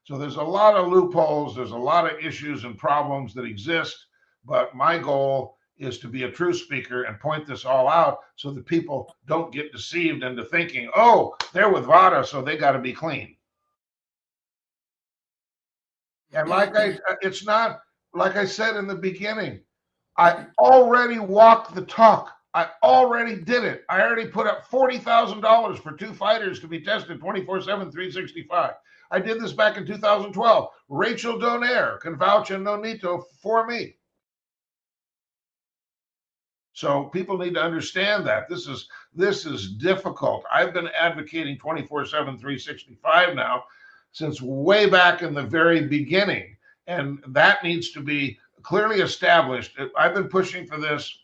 So there's a lot of loopholes. There's a lot of issues and problems that exist. But my goal is to be a true speaker and point this all out so that people don't get deceived into thinking, oh, they're with VADA, so they got to be clean. And it's not, like I said in the beginning, I already walked the talk. I already did it. I already put up $40,000 for 2 fighters to be tested 24/7, 365. I did this back in 2012. Rachel Donaire can vouch and Nonito for me. So people need to understand that this is difficult. I've been advocating 24/7, 365 now since way back in the very beginning, and that needs to be clearly established. I've been pushing for this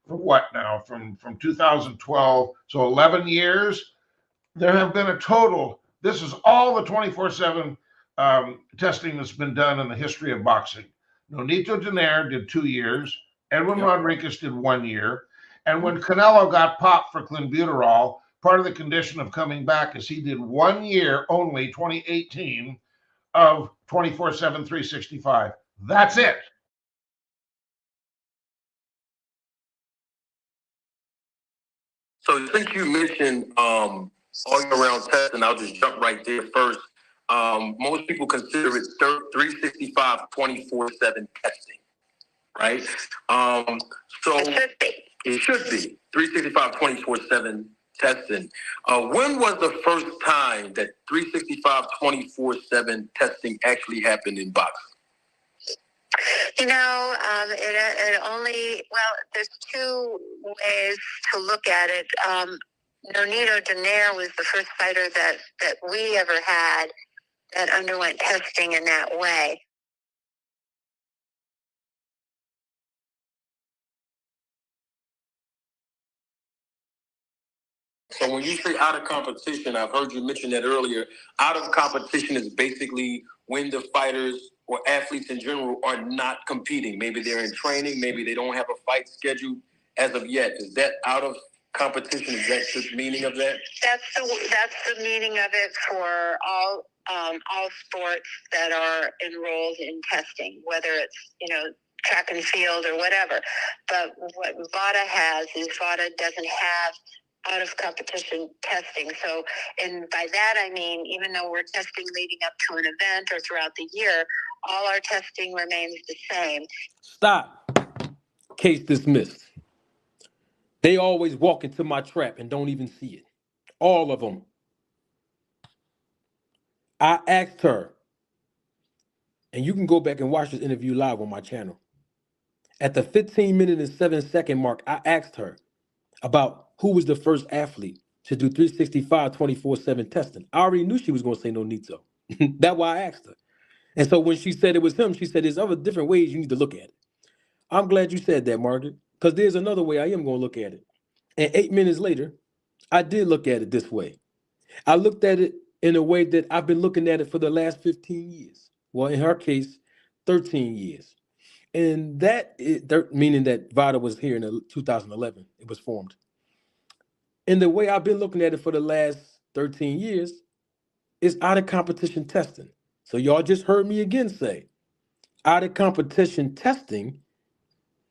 for what now? From 2012, so 11 years. There have been a total. This is all the 24/7 testing that's been done in the history of boxing. Nonito Donaire did 2 years. Edwin Rodriguez did 1 year. And when Canelo got popped for clenbuterol, part of the condition of coming back is he did 1 year only, 2018, of 24/7, 365. That's it. So since you mentioned all year round testing, I'll just jump right there first. Most people consider it 365, 24/7 testing, right? So it should be 365, 24/7 testing. When was the first time that 365, 24/7 testing actually happened in boxing? It only, well, there's 2 ways to look at it. Nonito Donaire was the first fighter that we ever had that underwent testing in that way. So when you say out of competition, I've heard you mention that earlier. Out of competition is basically when the fighters or athletes in general are not competing. Maybe they're in training. Maybe they don't have a fight scheduled as of yet. Is that out of competition? Is that the meaning of that? That's the meaning of it for all sports that are enrolled in testing, whether it's track and field or whatever. But what VADA has is VADA doesn't have out of competition testing. So, and by that I mean, even though we're testing leading up to an event or throughout the year, all our testing remains the same. Stop. Case dismissed. They always walk into my trap and don't even see it. All of them. I asked her, and you can go back and watch this interview live on my channel. At the 15-minute and 7-second mark, I asked her about who was the first athlete to do 365 24/7 testing. I already knew she was going to say Nonito. That's why I asked her. And so when she said it was him, she said there's other different ways you need to look at it. I'm glad you said that, Margaret, because there's another way I am going to look at it. And 8 minutes later, I did look at it this way. I looked at it in a way that I've been looking at it for the last 15 years. Well, in her case, 13 years. And that is, meaning that VADA was here in 2011. It was formed. And the way I've been looking at it for the last 13 years is out of competition testing. So y'all just heard me again say, out of competition testing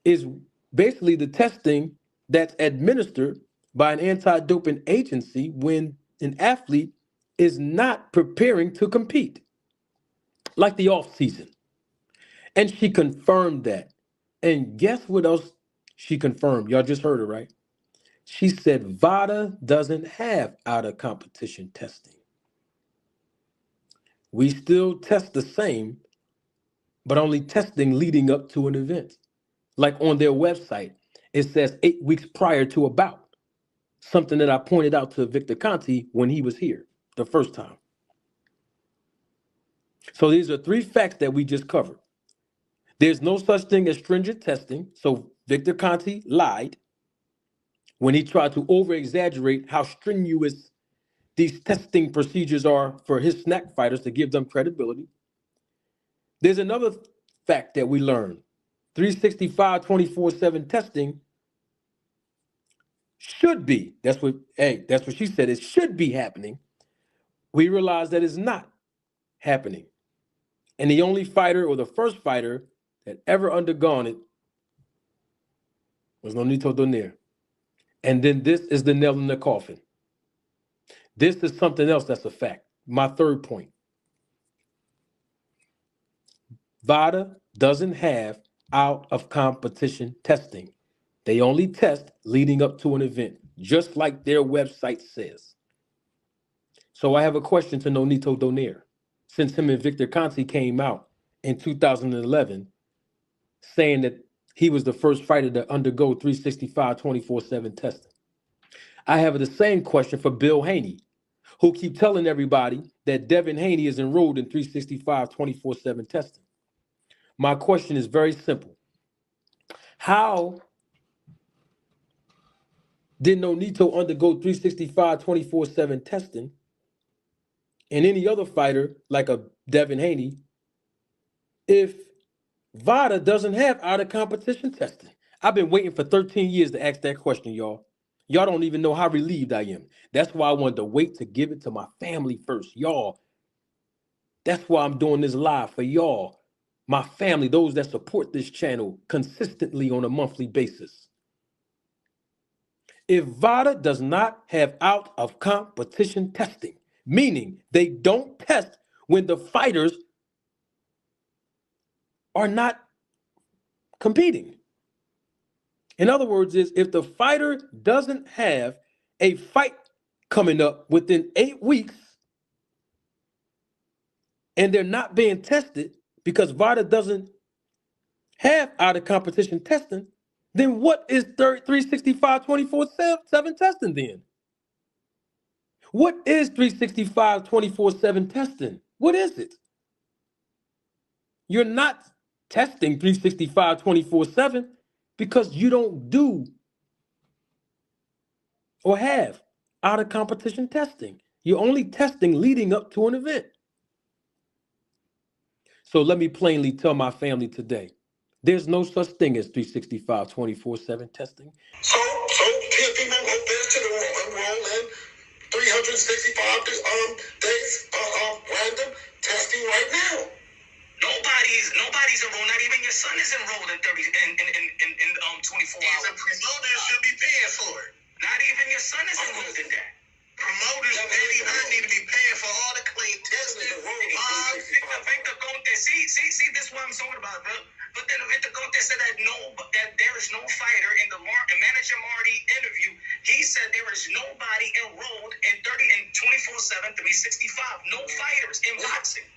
is basically the testing that's administered by an anti-doping agency when an athlete is not preparing to compete, like the off season. And she confirmed that. And guess what else she confirmed? Y'all just heard her, right? She said VADA doesn't have out of competition testing. We still test the same, but only testing leading up to an event. Like on their website, it says 8 weeks prior to a bout. Something that I pointed out to Victor Conti when he was here the first time. So these are 3 facts that we just covered. There's no such thing as stringent testing. So Victor Conti lied when he tried to over-exaggerate how strenuous these testing procedures are for his snack fighters to give them credibility. There's another fact that we learned. 365 24/7 testing should be, that's what she said, it should be happening. We realize that it's not happening. And the only fighter or the first fighter that ever undergone it was Nonito Donaire. And then this is the nail in the coffin. This is something else that's a fact. My third point. VADA doesn't have out of competition testing. They only test leading up to an event, just like their website says. So I have a question to Nonito Donaire. Since him and Victor Conti came out in 2011 saying that he was the first fighter to undergo 365 24/7 testing. I have the same question for Bill Haney, who keep telling everybody that Devin Haney is enrolled in 365 24/7 testing. My question is very simple. How did Nonito undergo 365 24/7 testing and any other fighter like a Devin Haney if VADA doesn't have out of competition testing? I've been waiting for 13 years to ask that question, y'all. Y'all don't even know how relieved I am. That's why I wanted to wait to give it to my family first. Y'all, that's why I'm doing this live for y'all, my family, those that support this channel consistently on a monthly basis. If VADA does not have out of competition testing, meaning they don't test when the fighters are not competing. In other words, if the fighter doesn't have a fight coming up within 8 weeks and they're not being tested because VADA doesn't have out of competition testing, then what is 365 24/7 testing then? What is 365 24/7 testing? What is it? You're not testing 365 24/7 because you don't do or have out of competition testing. You're only testing leading up to an event. So let me plainly tell my family today, there's no such thing as 365 24/7 testing. So people go back to the enroll in 365 days random testing right now. Nobody's enrolled. Not even your son is enrolled in 24 hours. The promoters should be paying for it. Not even your son is enrolled in that. Promoters need to be paying for all the clean testing. Victor Conte, see, this is what I'm talking about, bro. But then Victor Conte said that there is no fighter in the manager Marty interview. He said there is nobody enrolled in 24/7, 365. No fighters in boxing.